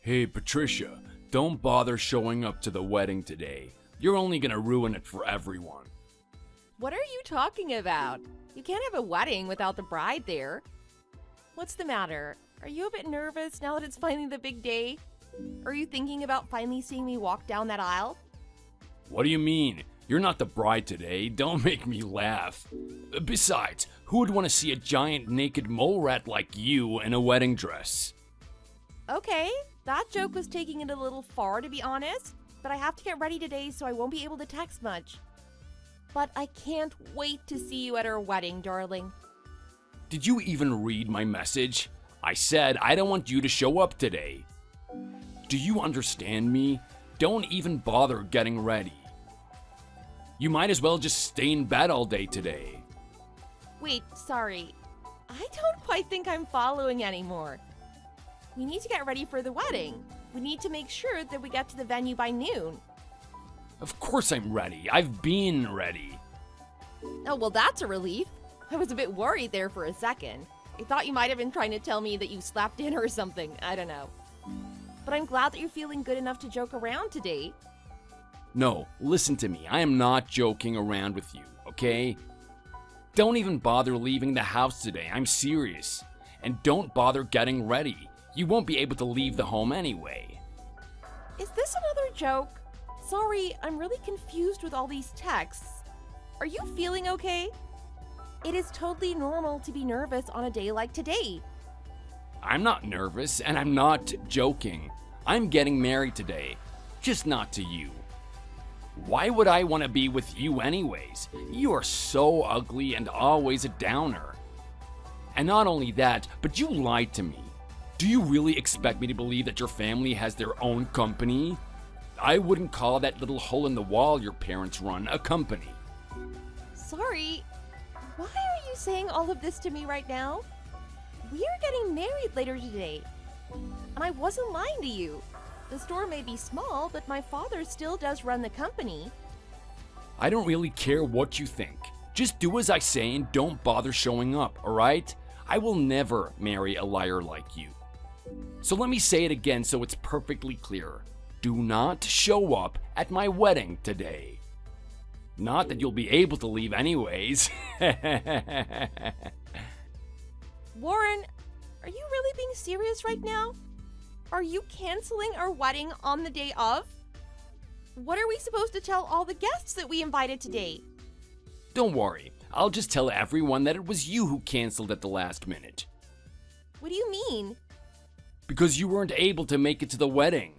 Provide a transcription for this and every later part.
Hey Patricia, don't bother showing up to the wedding today. You're only gonna ruin it for everyone. What are you talking about? You can't have a wedding without the bride there. What's the matter? Are you a bit nervous now that it's finally the big day? Are you thinking about finally seeing me walk down that aisle? What do you mean? You're not the bride today. Don't make me laugh. Besides, who would want to see a giant naked mole rat like you in a wedding dress? Okay, that joke was taking it a little far to be honest, but I have to get ready today so I won't be able to text much. But I can't wait to see you at our wedding, darling. Did you even read my message? I said I don't want you to show up today. Do you understand me? Don't even bother getting ready. You might as well just stay in bed all day today. Wait, sorry. I don't quite think I'm following anymore. We need to get ready for the wedding. We need to make sure that we get to the venue by noon. Of course I'm ready. I've been ready. Oh, well, that's a relief. I was a bit worried there for a second. I thought you might have been trying to tell me that you slapped dinner or something. I don't know. But I'm glad that you're feeling good enough to joke around today. No, listen to me. I am not joking around with you, okay? Don't even bother leaving the house today. I'm serious. And don't bother getting ready. You won't be able to leave the home anyway. Is this another joke? Sorry, I'm really confused with all these texts. Are you feeling okay? It is totally normal to be nervous on a day like today. I'm not nervous, and I'm not joking. I'm getting married today, just not to you. Why would I want to be with you anyways? You are so ugly and always a downer. And not only that, but you lied to me. Do you really expect me to believe that your family has their own company? I wouldn't call that little hole in the wall your parents run a company. Sorry, why are you saying all of this to me right now? We are getting married later today. And I wasn't lying to you. The store may be small, but my father still does run the company. I don't really care what you think. Just do as I say and don't bother showing up, alright? I will never marry a liar like you. So let me say it again so it's perfectly clear. Do not show up at my wedding today. Not that you'll be able to leave anyways. Warren, are you really being serious right now? Are you canceling our wedding on the day of? What are we supposed to tell all the guests that we invited today? Don't worry, I'll just tell everyone that it was you who canceled at the last minute. What do you mean? Because you weren't able to make it to the wedding.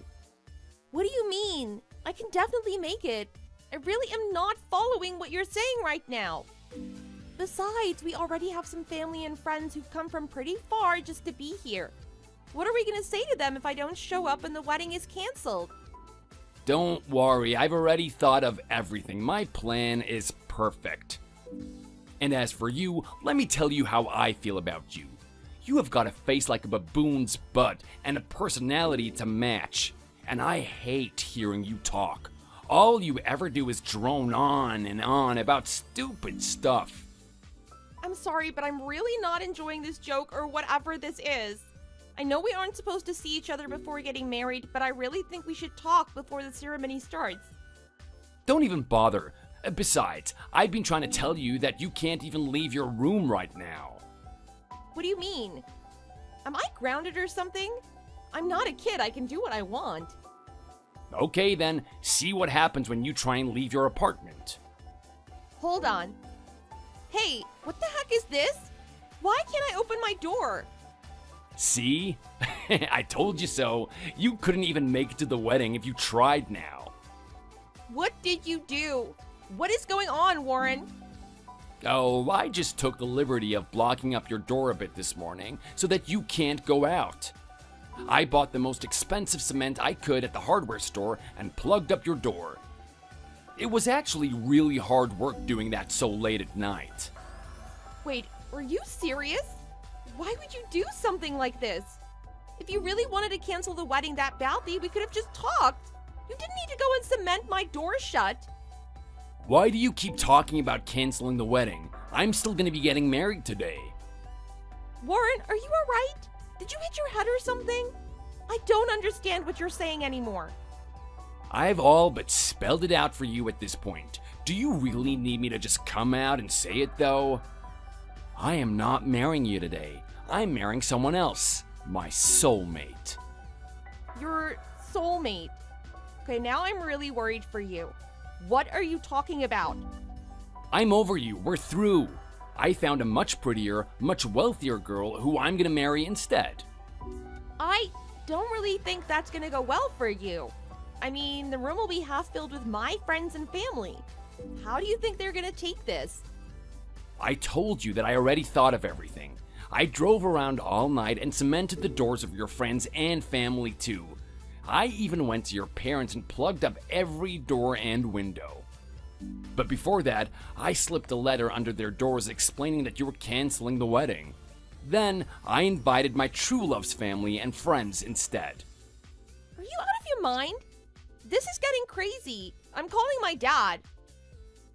What do you mean? I can definitely make it. I really am not following what you're saying right now. Besides, we already have some family and friends who've come from pretty far just to be here. What are we going to say to them if I don't show up and the wedding is canceled? Don't worry, I've already thought of everything. My plan is perfect. And as for you, let me tell you how I feel about you. You have got a face like a baboon's butt and a personality to match. And I hate hearing you talk. All you ever do is drone on and on about stupid stuff. I'm sorry, but I'm really not enjoying this joke or whatever this is. I know we aren't supposed to see each other before getting married, but I really think we should talk before the ceremony starts. Don't even bother. Besides, I've been trying to tell you that you can't even leave your room right now. What do you mean? Am I grounded or something? I'm not a kid, I can do what I want. Okay then, see what happens when you try and leave your apartment. Hold on. Hey, what the heck is this? Why can't I open my door? See? I told you so. You couldn't even make it to the wedding if you tried now. What did you do? What is going on, Warren? Oh, I just took the liberty of blocking up your door a bit this morning so that you can't go out. I bought the most expensive cement I could at the hardware store and plugged up your door. It was actually really hard work doing that so late at night. Wait, were you serious? Why would you do something like this? If you really wanted to cancel the wedding that badly, we could have just talked. You didn't need to go and cement my door shut. Why do you keep talking about canceling the wedding? I'm still gonna be getting married today. Warren, are you alright? Did you hit your head or something? I don't understand what you're saying anymore. I've all but spelled it out for you at this point. Do you really need me to just come out and say it, though? I am not marrying you today. I'm marrying someone else. My soulmate. Your soulmate. Okay, now I'm really worried for you. What are you talking about? I'm over you. We're through. I found a much prettier, much wealthier girl who I'm gonna marry instead. I don't really think that's gonna go well for you. I mean, the room will be half filled with my friends and family. How do you think they're gonna take this? I told you that I already thought of everything. I drove around all night and cemented the doors of your friends and family too. I even went to your parents and plugged up every door and window. But before that, I slipped a letter under their doors explaining that you were canceling the wedding. Then, I invited my true love's family and friends instead. Are you out of your mind? This is getting crazy. I'm calling my dad.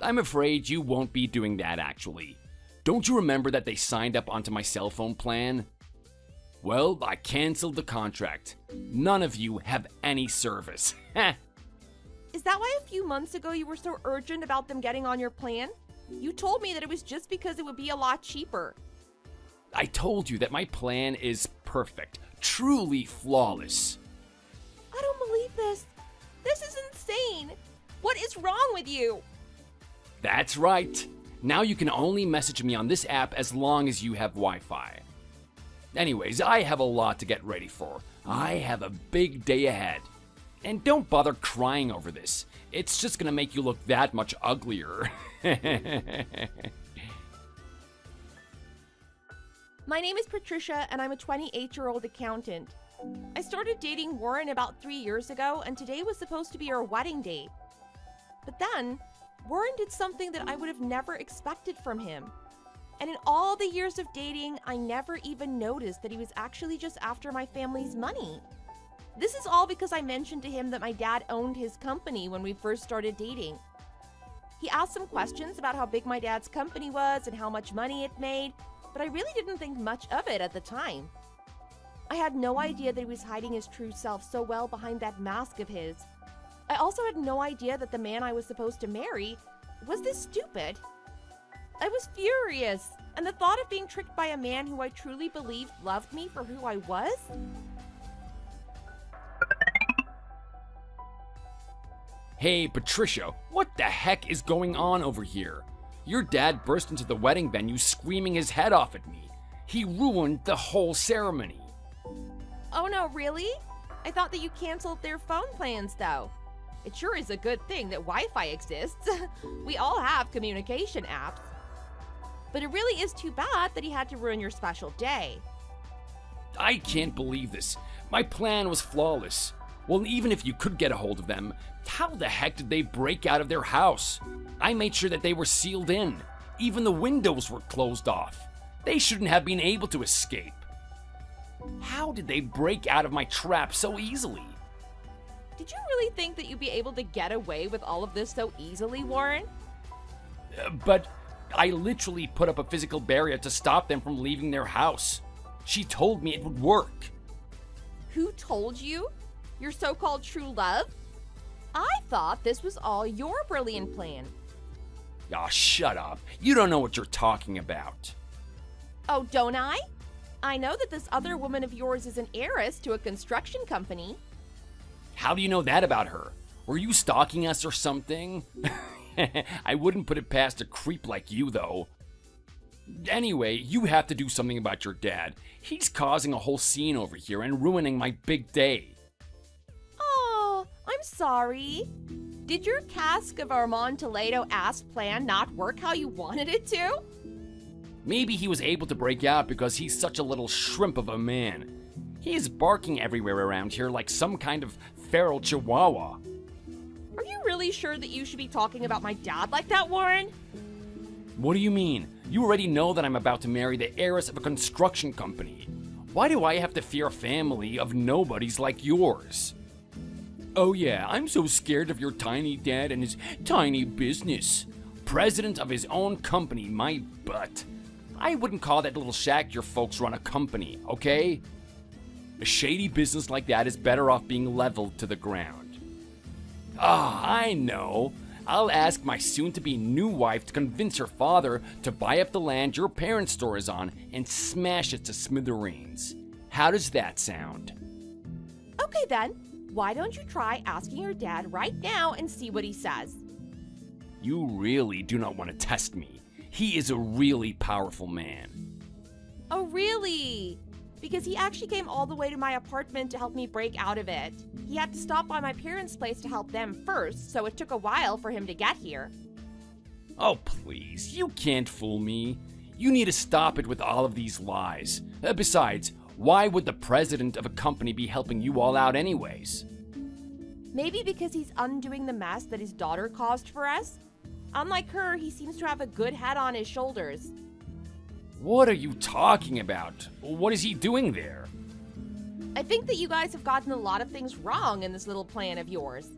I'm afraid you won't be doing that, actually. Don't you remember that they signed up onto my cell phone plan? Well, I canceled the contract. None of you have any service. Is that why a few months ago you were so urgent about them getting on your plan? You told me that it was just because it would be a lot cheaper. I told you that my plan is perfect, truly flawless. I don't believe this. This is insane. What is wrong with you? That's right. Now you can only message me on this app as long as you have Wi-Fi. Anyways, I have a lot to get ready for. I have a big day ahead. And don't bother crying over this. It's just gonna make you look that much uglier. My name is Patricia, and I'm a 28-year-old accountant. I started dating Warren about 3 years ago, and today was supposed to be our wedding date. But then, Warren did something that I would have never expected from him. And in all the years of dating, I never even noticed that he was actually just after my family's money. This is all because I mentioned to him that my dad owned his company when we first started dating. He asked some questions about how big my dad's company was and how much money it made, but I really didn't think much of it at the time. I had no idea that he was hiding his true self so well behind that mask of his. I also had no idea that the man I was supposed to marry was this stupid. I was furious, and the thought of being tricked by a man who I truly believed loved me for who I was? Hey, Patricia, what the heck is going on over here? Your dad burst into the wedding venue screaming his head off at me. He ruined the whole ceremony. Oh no, really? I thought that you canceled their phone plans though. It sure is a good thing that Wi-Fi exists. We all have communication apps. But it really is too bad that he had to ruin your special day. I can't believe this. My plan was flawless. Well, even if you could get a hold of them, how the heck did they break out of their house? I made sure that they were sealed in. Even the windows were closed off. They shouldn't have been able to escape. How did they break out of my trap so easily? Did you really think that you'd be able to get away with all of this so easily, Warren? But I literally put up a physical barrier to stop them from leaving their house. She told me it would work. Who told you? Your so-called true love? I thought this was all your brilliant plan. Aw, shut up. You don't know what you're talking about. Oh, don't I? I know that this other woman of yours is an heiress to a construction company. How do you know that about her? Were you stalking us or something? I wouldn't put it past a creep like you, though. Anyway, you have to do something about your dad. He's causing a whole scene over here and ruining my big day. Oh, I'm sorry. Did your cask of Amontillado-ass plan not work how you wanted it to? Maybe he was able to break out because he's such a little shrimp of a man. He is barking everywhere around here like some kind of feral chihuahua. Are you really sure that you should be talking about my dad like that, Warren? What do you mean? You already know that I'm about to marry the heiress of a construction company. Why do I have to fear a family of nobodies like yours? Oh yeah, I'm so scared of your tiny dad and his tiny business. President of his own company, my butt. I wouldn't call that little shack your folks run a company, okay? A shady business like that is better off being leveled to the ground. I know. I'll ask my soon-to-be new wife to convince her father to buy up the land your parents' store is on and smash it to smithereens. How does that sound? Okay then, why don't you try asking your dad right now and see what he says? You really do not want to test me. He is a really powerful man. Oh really? Because he actually came all the way to my apartment to help me break out of it. He had to stop by my parents' place to help them first, so it took a while for him to get here. Oh please, you can't fool me. You need to stop it with all of these lies. Besides, why would the president of a company be helping you all out anyways? Maybe because he's undoing the mess that his daughter caused for us? Unlike her, he seems to have a good head on his shoulders. What are you talking about? What is he doing there? I think that you guys have gotten a lot of things wrong in this little plan of yours.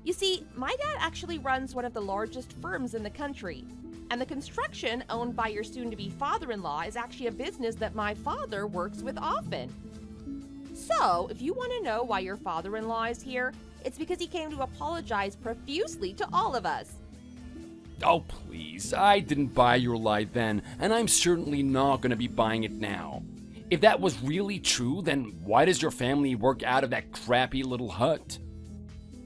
You see, my dad actually runs one of the largest firms in the country, and the construction owned by your soon-to-be father-in-law is actually a business that my father works with often. So, if you want to know why your father-in-law is here, it's because he came to apologize profusely to all of us. Oh please, I didn't buy your lie then, and I'm certainly not going to be buying it now. If that was really true, then why does your family work out of that crappy little hut?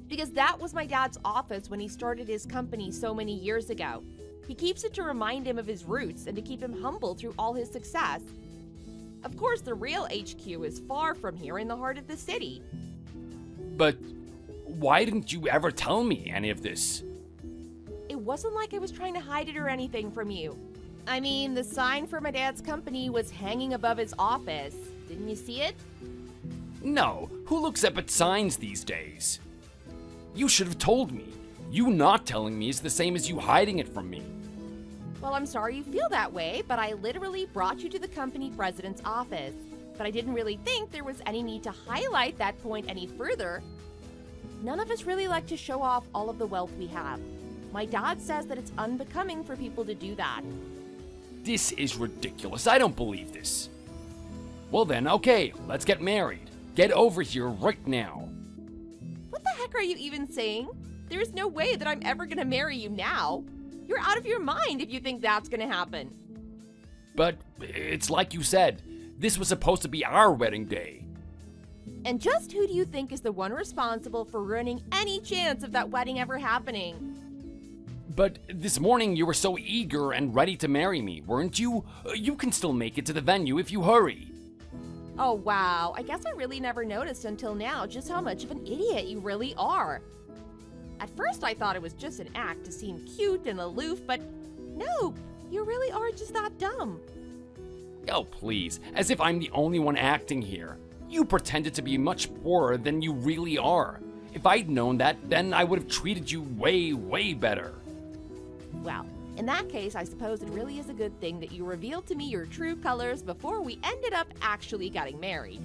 Because that was my dad's office when he started his company so many years ago. He keeps it to remind him of his roots and to keep him humble through all his success. Of course, the real HQ is far from here in the heart of the city. But why didn't you ever tell me any of this? It wasn't like I was trying to hide it or anything from you. I mean, the sign for my dad's company was hanging above his office. Didn't you see it? No, who looks up at signs these days? You should have told me. You not telling me is the same as you hiding it from me. Well, I'm sorry you feel that way, but I literally brought you to the company president's office. But I didn't really think there was any need to highlight that point any further. None of us really like to show off all of the wealth we have. My dad says that it's unbecoming for people to do that. This is ridiculous. I don't believe this. Well then, okay, let's get married. Get over here right now. What the heck are you even saying? There's no way that I'm ever gonna marry you now. You're out of your mind if you think that's gonna happen. But it's like you said, this was supposed to be our wedding day. And just who do you think is the one responsible for ruining any chance of that wedding ever happening? But this morning you were so eager and ready to marry me, weren't you? You can still make it to the venue if you hurry. Oh wow, I guess I really never noticed until now just how much of an idiot you really are. At first I thought it was just an act to seem cute and aloof, but no, you really are just that dumb. Oh please, as if I'm the only one acting here. You pretended to be much poorer than you really are. If I'd known that, then I would have treated you way, way better. Well, in that case, I suppose it really is a good thing that you revealed to me your true colors before we ended up actually getting married.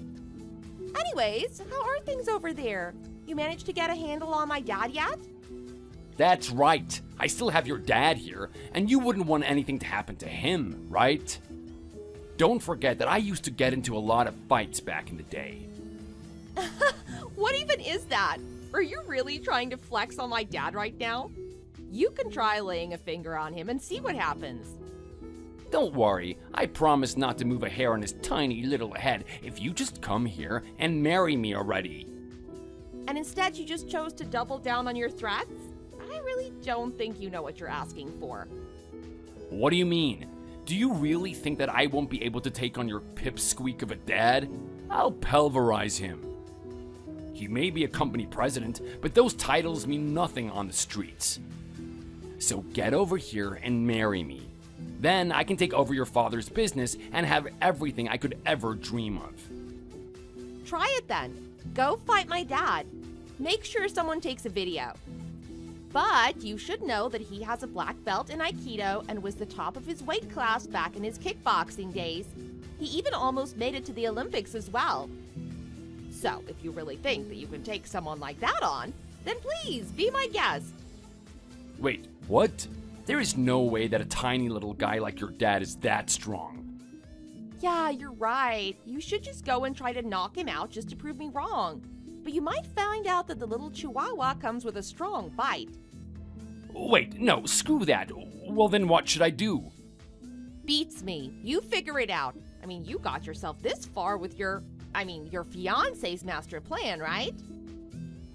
Anyways, how are things over there? You managed to get a handle on my dad yet? That's right. I still have your dad here, and you wouldn't want anything to happen to him, right? Don't forget that I used to get into a lot of fights back in the day. What even is that? Are you really trying to flex on my dad right now? You can try laying a finger on him and see what happens. Don't worry, I promise not to move a hair on his tiny little head if you just come here and marry me already. And instead you just chose to double down on your threats? I really don't think you know what you're asking for. What do you mean? Do you really think that I won't be able to take on your pipsqueak of a dad? I'll pulverize him. He may be a company president, but those titles mean nothing on the streets. So get over here and marry me. Then I can take over your father's business and have everything I could ever dream of. Try it then. Go fight my dad. Make sure someone takes a video. But you should know that he has a black belt in Aikido and was the top of his weight class back in his kickboxing days. He even almost made it to the Olympics as well. So if you really think that you can take someone like that on, then please be my guest. Wait, what? There is no way that a tiny little guy like your dad is that strong. Yeah, you're right. You should just go and try to knock him out just to prove me wrong. But you might find out that the little chihuahua comes with a strong bite. Wait, no, screw that. Well, then what should I do? Beats me. You figure it out. I mean, you got yourself this far with your fiancé's master plan, right?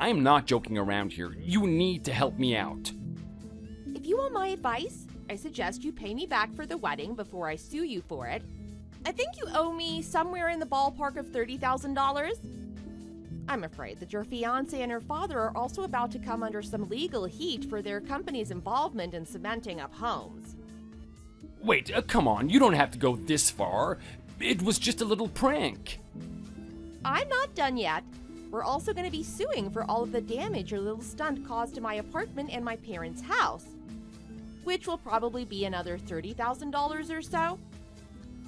I am not joking around here. You need to help me out. If you want my advice, I suggest you pay me back for the wedding before I sue you for it. I think you owe me somewhere in the ballpark of $30,000. I'm afraid that your fiancé and her father are also about to come under some legal heat for their company's involvement in cementing up homes. Wait, come on, you don't have to go this far. It was just a little prank. I'm not done yet. We're also going to be suing for all of the damage your little stunt caused to my apartment and my parents' house, which will probably be another $30,000 or so.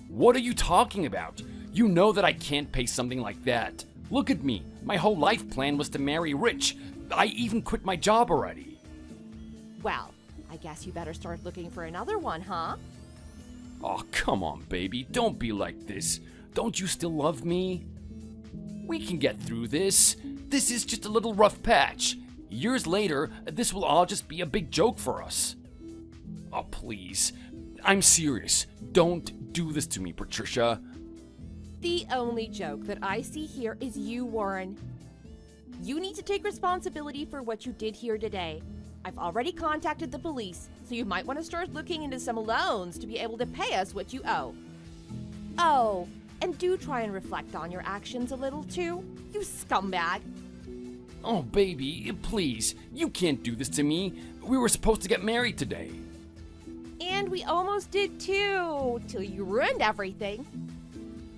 What are you talking about? You know that I can't pay something like that. Look at me. My whole life plan was to marry rich. I even quit my job already. Well, I guess you better start looking for another one, huh? Oh, come on, baby. Don't be like this. Don't you still love me? We can get through this. This is just a little rough patch. Years later, this will all just be a big joke for us. Oh, please. I'm serious. Don't do this to me, Patricia. The only joke that I see here is you, Warren. You need to take responsibility for what you did here today. I've already contacted the police, so you might want to start looking into some loans to be able to pay us what you owe. Oh, and do try and reflect on your actions a little too, you scumbag. Oh, baby, please. You can't do this to me. We were supposed to get married today. And we almost did too, till you ruined everything.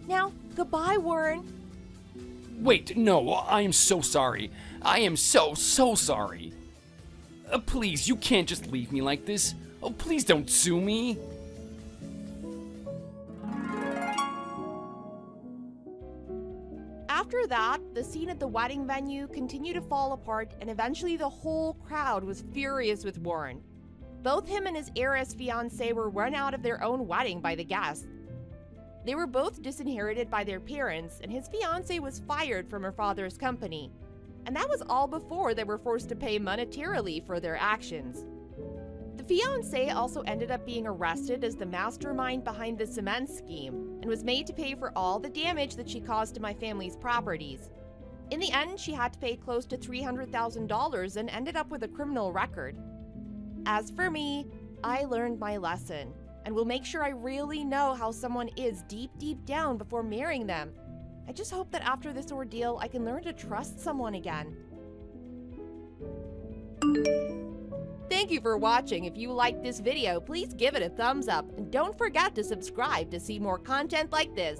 Now, goodbye, Warren. Wait, no, I am so sorry. I am so sorry. Please, you can't just leave me like this. Oh, please don't sue me. After that, the scene at the wedding venue continued to fall apart, and eventually the whole crowd was furious with Warren. Both him and his heiress fiancé were run out of their own wedding by the guests. They were both disinherited by their parents, and his fiancé was fired from her father's company. And that was all before they were forced to pay monetarily for their actions. The fiancé also ended up being arrested as the mastermind behind the cement scheme and was made to pay for all the damage that she caused to my family's properties. In the end, she had to pay close to $300,000 and ended up with a criminal record. As for me, I learned my lesson and will make sure I really know how someone is deep down before marrying them. I just hope that after this ordeal, I can learn to trust someone again. Thank you for watching. If you liked this video, please give it a thumbs up and don't forget to subscribe to see more content like this.